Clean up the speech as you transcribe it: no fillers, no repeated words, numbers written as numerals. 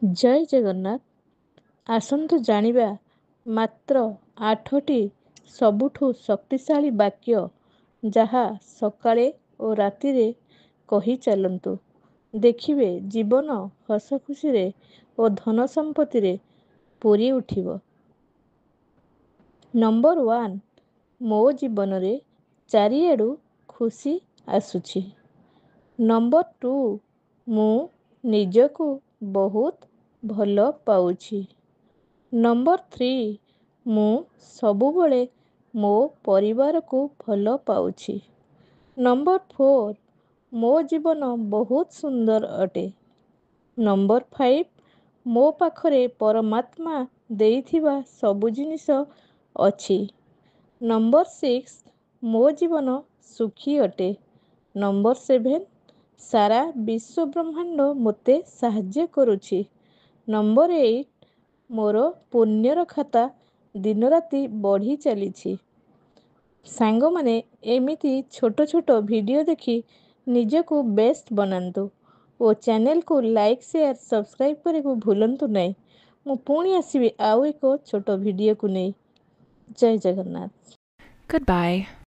ଜୟ ଜଗନ୍ନାଥ। ଆସନ୍ତୁ ଜାଣିବା ମାତ୍ର 8ଟି ସବୁଠୁ ଶକ୍ତିଶାଳୀ ବାକ୍ୟ ଯାହା ସକାଳେ ଓ ରାତିରେ କହି ଚାଲନ୍ତୁ। ଦେଖିବେ ଜୀବନ ହସ ଖୁସିରେ ଓ ଧନ ସମ୍ପତ୍ତିରେ ପୂରି ଉଠିବ। ନମ୍ବର 1, ମୋ ଜୀବନରେ ଚାରିଆଡ଼ୁ ଖୁସି ଆସୁଛି। ନମ୍ବର 2, ମୁଁ ନିଜକୁ ବହୁତ ଭଲ ପାଉଛି। ନମ୍ବର 3, ମୁଁ ସବୁବେଳେ ମୋ ପରିବାରକୁ ଭଲ ପାଉଛି। ନମ୍ବର 4, ମୋ ଜୀବନ ବହୁତ ସୁନ୍ଦର ଅଟେ। ନମ୍ବର 5, ମୋ ପାଖରେ ପରମାତ୍ମା ଦେଇଥିବା ସବୁ ଜିନିଷ ଅଛି। ନମ୍ବର 6, ମୋ ଜୀବନ ସୁଖୀ ଅଟେ। ନମ୍ବର 7, ସାରା ବିଶ୍ୱ ବ୍ରହ୍ମାଣ୍ଡ ମୋତେ ସାହାଯ୍ୟ କରୁଛି। ନମ୍ବର 8, ମୋର ପୁଣ୍ୟର ଖାତା ଦିନରାତି ବଢ଼ି ଚାଲିଛି। ସାଙ୍ଗମାନେ ଏମିତି ଛୋଟ ଛୋଟ ଭିଡ଼ିଓ ଦେଖି ନିଜକୁ ବେଷ୍ଟ ବନାନ୍ତୁ ଓ ଚ୍ୟାନେଲକୁ ଲାଇକ୍ ସେୟାର ସବସ୍କ୍ରାଇବ୍ କରିବାକୁ ଭୁଲନ୍ତୁ ନାହିଁ। ମୁଁ ପୁଣି ଆସିବି ଆଉ ଏକ ଛୋଟ ଭିଡ଼ିଓକୁ ନେଇ। ଜୟ ଜଗନ୍ନାଥ। Goodbye.